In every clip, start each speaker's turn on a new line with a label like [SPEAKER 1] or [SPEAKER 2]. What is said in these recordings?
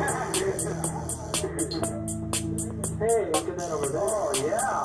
[SPEAKER 1] Hey, look at that over there.
[SPEAKER 2] Oh, yeah.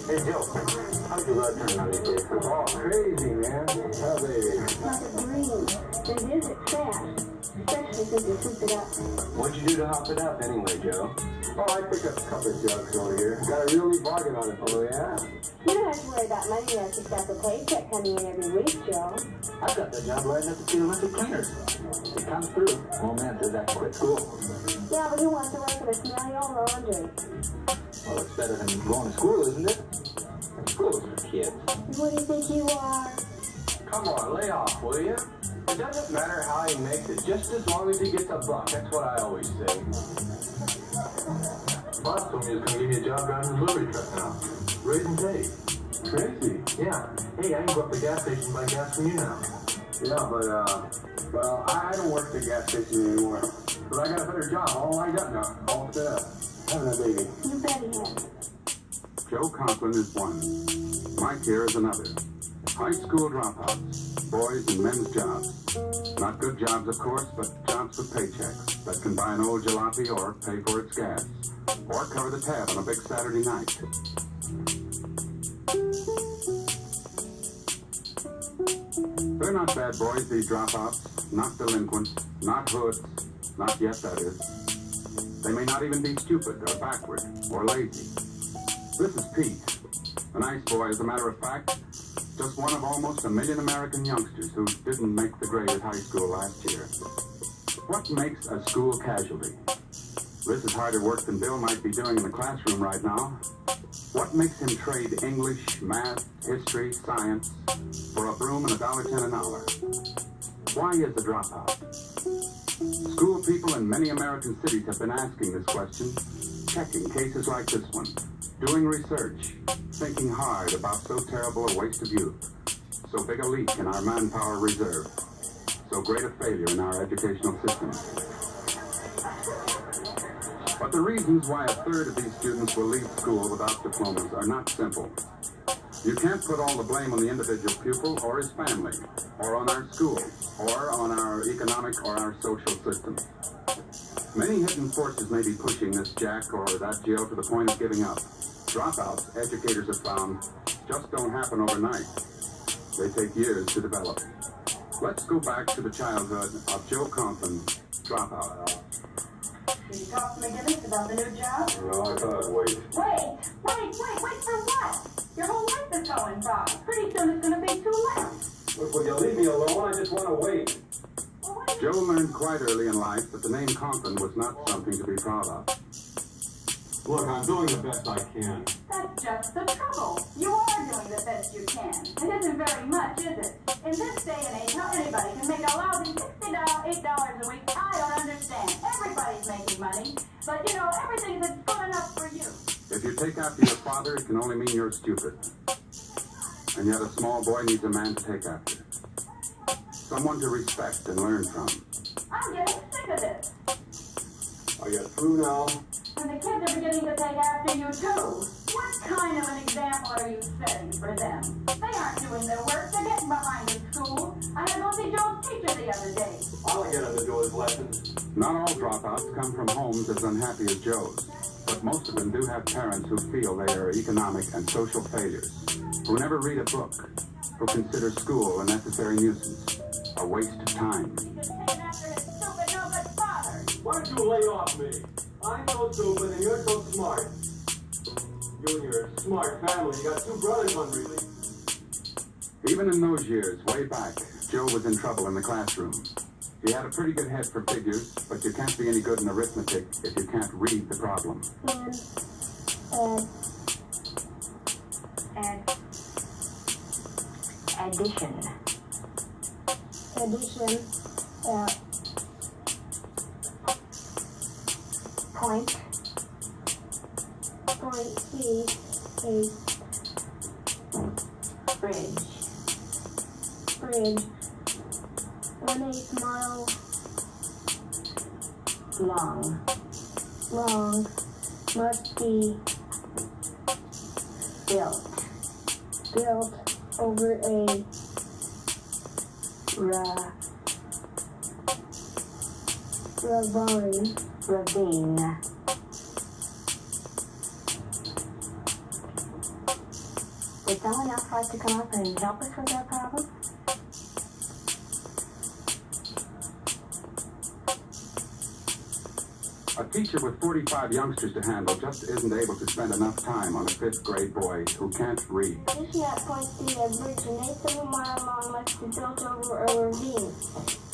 [SPEAKER 2] Hey, Joe, how's your blood turning on these days?
[SPEAKER 1] Oh, crazy, man. How they...
[SPEAKER 3] Like a dream. Then is it fast? Especially since you souped it up.
[SPEAKER 2] What'd you do to hop it up anyway, Joe?
[SPEAKER 1] Oh, I picked up a couple of jugs over here. Got a real neat bargain on it. Oh, yeah?
[SPEAKER 3] You don't have to worry about money unless you've got the paycheck coming in every week, Joe.
[SPEAKER 2] I've got that job right up at the Olympic Cleaners. It comes through. Won't answer that quit school.
[SPEAKER 3] Yeah, but who wants to work in a smelly old laundry?
[SPEAKER 2] Well, it's better than going to school, isn't it? School's for kids.
[SPEAKER 3] What do you think you are?
[SPEAKER 1] Come on, lay off, will you? It doesn't matter how he makes it, just as long as he gets a buck. That's what I always say. Boss told me he was going to give me a job driving a delivery truck now. Raising pay. Crazy. Yeah. Hey, I can go up to the gas station and buy gas from you now. Yeah, but, well, I don't work at the gas station anymore. But I got a better job, all lined up now. All set up. Having a baby.
[SPEAKER 3] You bet he has.
[SPEAKER 4] Joe Conklin is one. Mike here is another. High school dropouts, boys and men's jobs. Not good jobs, of course, but jobs with paychecks that can buy an old jalopy or pay for its gas, or cover the tab on a big Saturday night. They're not bad boys, these dropouts. Not delinquents, not hoods, not yet, that is. They may not even be stupid or backward or lazy. This is Pete, a nice boy, as a matter of fact, just one of almost 1 million American youngsters who didn't make the grade at high school last year. What makes a school casualty? This is harder work than Bill might be doing in the classroom right now. What makes him trade English, math, history, science for a broom and $1.10 an hour? Why is the dropout? School people in many American cities have been asking this question, checking cases like this one, doing research, thinking hard about so terrible a waste of youth, so big a leak in our manpower reserve, so great a failure in our educational system. But the reasons why 1/3 of these students will leave school without diplomas are not simple. You can't put all the blame on the individual pupil or his family, or on our schools, or on our economic or our social system. Many hidden forces may be pushing this Jack or that Jill to the point of giving up. Dropouts, educators have found, just don't happen overnight. They take years to develop. Let's go back to the childhood of Joe Conklin, dropout.
[SPEAKER 3] Did you talk to McGinnis about the new job?
[SPEAKER 1] No, I thought I'd wait.
[SPEAKER 3] Wait for what? Your whole life is going by. Pretty soon it's going to be too late.
[SPEAKER 1] Look, will you leave me alone? I just want to wait.
[SPEAKER 3] Well, what
[SPEAKER 4] Joe learned quite early in life that the name Conklin was not something to be proud of.
[SPEAKER 1] Look, I'm doing the best I can.
[SPEAKER 3] That's just the trouble. You are doing the best you can. It isn't very much, is it? In this day and age, how anybody can make a lousy $8 a week, I don't understand. Everybody's making money, but you know, everything's good enough for you.
[SPEAKER 4] If you take after your father, it can only mean you're stupid. And yet a small boy needs a man to take after. Someone to respect and learn from.
[SPEAKER 3] I'm getting sick of this.
[SPEAKER 1] Are you through now?
[SPEAKER 3] And the kids are beginning to take after you, too. What kind of an example are you setting for them? They aren't doing their work. They're getting behind in school. I had to go see Joe's teacher the other day.
[SPEAKER 1] I'll get him to do his lessons.
[SPEAKER 4] Not all dropouts come from homes as unhappy as Joe's, but most of them do have parents who feel they are economic and social failures, who never read a book, who consider school a necessary nuisance, a waste of time.
[SPEAKER 3] He's just taking after his stupid, no good father.
[SPEAKER 1] Why don't you lay off me? I'm so stupid and you're so smart. You and your smart family, you got 2 brothers hungry.
[SPEAKER 4] Even in those years, way back, Joe was in trouble in the classroom. He had a pretty good head for figures, but you can't be any good in arithmetic if you can't read the problem.
[SPEAKER 3] Addition. Point E A bridge
[SPEAKER 5] 1/8 mile
[SPEAKER 3] Long.
[SPEAKER 5] long must be
[SPEAKER 3] Built.
[SPEAKER 5] over a
[SPEAKER 3] Ravine. Would someone else like to come up and help us with that problem?
[SPEAKER 4] A teacher with 45 youngsters to handle just isn't able to spend enough time on a 5th grade boy who can't read.
[SPEAKER 5] This map points to a bridge an 1/8 of a mile long must be built over a ravine.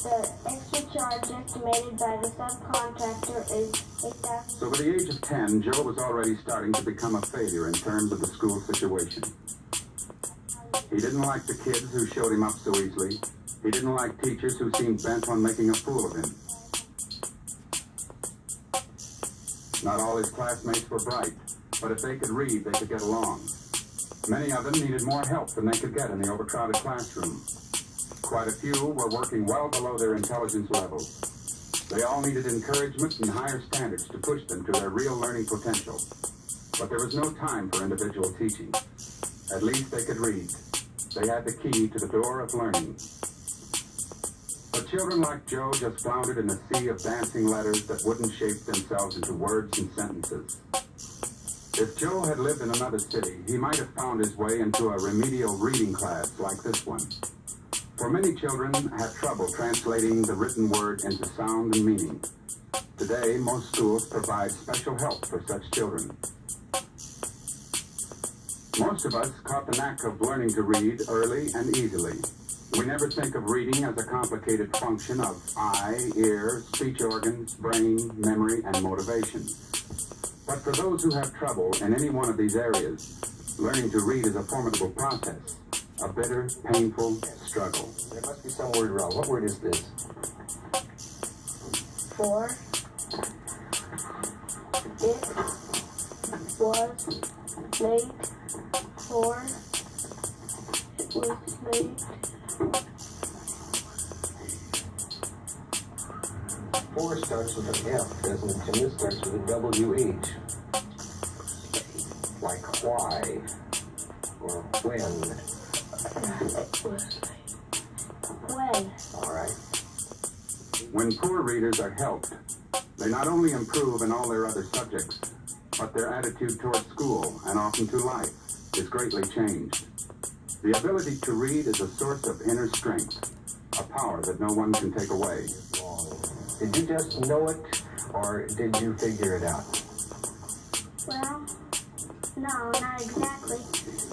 [SPEAKER 5] The extra charge estimated by the subcontractor is $8,000.
[SPEAKER 4] So by the age of 10, Joe was already starting to become a failure in terms of the school situation. He didn't like the kids who showed him up so easily. He didn't like teachers who seemed bent on making a fool of him. Not all his classmates were bright, but if they could read, they could get along. Many of them needed more help than they could get in the overcrowded classroom. Quite a few were working well below their intelligence levels. They all needed encouragement and higher standards to push them to their real learning potential. But there was no time for individual teaching. At least they could read. They had the key to the door of learning. But children like Joe just floundered in a sea of dancing letters that wouldn't shape themselves into words and sentences. If Joe had lived in another city, he might have found his way into a remedial reading class like this one. For many children have trouble translating the written word into sound and meaning. Today, most schools provide special help for such children. Most of us caught the knack of learning to read early and easily. We never think of reading as a complicated function of eye, ear, speech organs, brain, memory, and motivation. But for those who have trouble in any one of these areas, learning to read is a formidable process, a bitter, painful struggle.
[SPEAKER 2] There must be some word wrong. What word is this?
[SPEAKER 5] 4. It was late. 4. It was late.
[SPEAKER 2] 4 starts with an F, doesn't it? And this starts with a WH. Like why or when.
[SPEAKER 5] It was late. When?
[SPEAKER 2] All right.
[SPEAKER 4] When poor readers are helped, they not only improve in all their other subjects, but their attitude toward school and often to life is greatly changed. The ability to read is a source of inner strength, a power that no one can take away.
[SPEAKER 2] Did you just know it, or did you figure it out?
[SPEAKER 5] Well, no, not exactly.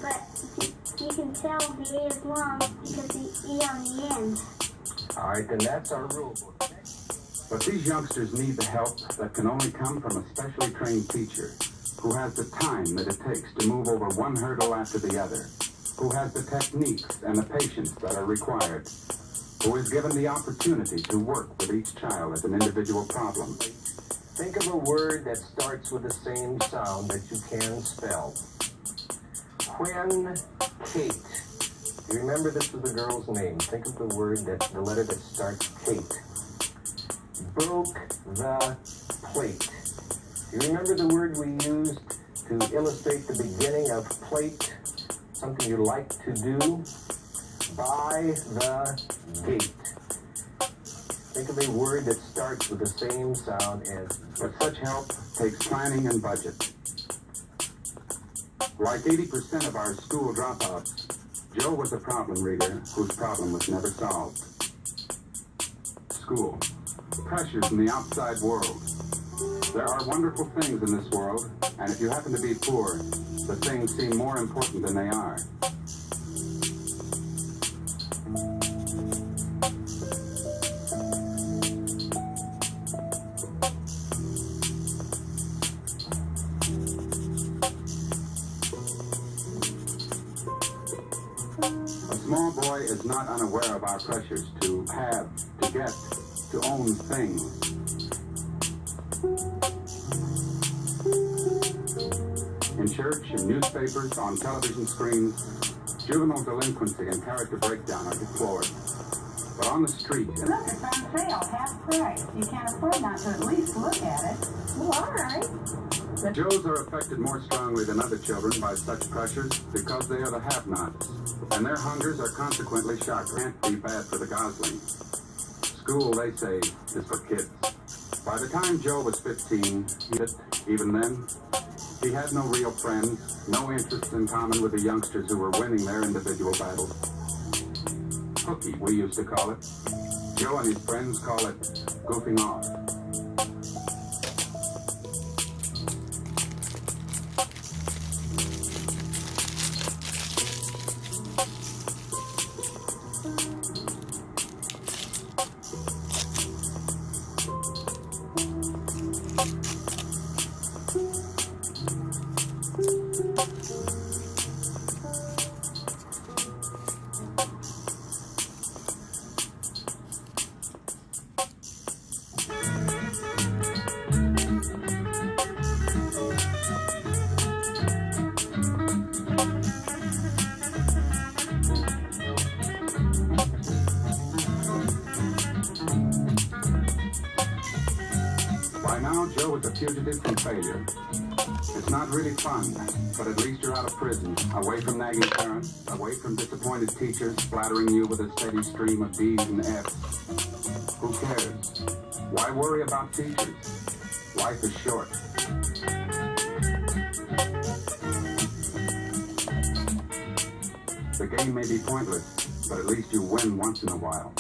[SPEAKER 5] But you can tell the A is long because the E on the end.
[SPEAKER 2] All right, then that's our rule book.
[SPEAKER 4] But these youngsters need the help that can only come from a specially trained teacher who has the time that it takes to move over one hurdle after the other, who has the techniques and the patience that are required, who is given the opportunity to work with each child as an individual problem.
[SPEAKER 2] Think of a word that starts with the same sound that you can spell. When Kate. You remember this was the girl's name. Think of the word the letter that starts Kate. Broke the plate. You remember the word we used to illustrate the beginning of plate? Something you like to do? By the gate. Think of a word that starts with the same sound as.
[SPEAKER 4] But such help takes planning and budget. Like 80% of our school dropouts, Joe was a problem reader whose problem was never solved. School. Pressures in the outside world. There are wonderful things in this world, and if you happen to be poor, the things seem more important than they are. A small boy is not unaware of our pressures to have, to get, to own things. In church, in newspapers, on television screens, juvenile delinquency and character breakdown are deplored. But on the street,
[SPEAKER 3] Look, it's on sale, half price. You can't afford not to at least look at it. Well, all right.
[SPEAKER 4] Joes are affected more strongly than other children by such pressures because they are the have-nots, and their hungers are consequently shocking. Can't be bad for the gosling. School, they say, is for kids. By the time Joe was 15, even then, he had no real friends, no interests in common with the youngsters who were winning their individual battles. Hooky, we used to call it. Joe and his friends call it goofing off. By now, Joe is a fugitive from failure. It's not really fun, but at least you're out of prison, away from nagging parents, away from disappointed teachers flattering you with a steady stream of D's and F's. Who cares? Why worry about teachers? Life is short. The game may be pointless, but at least you win once in a while.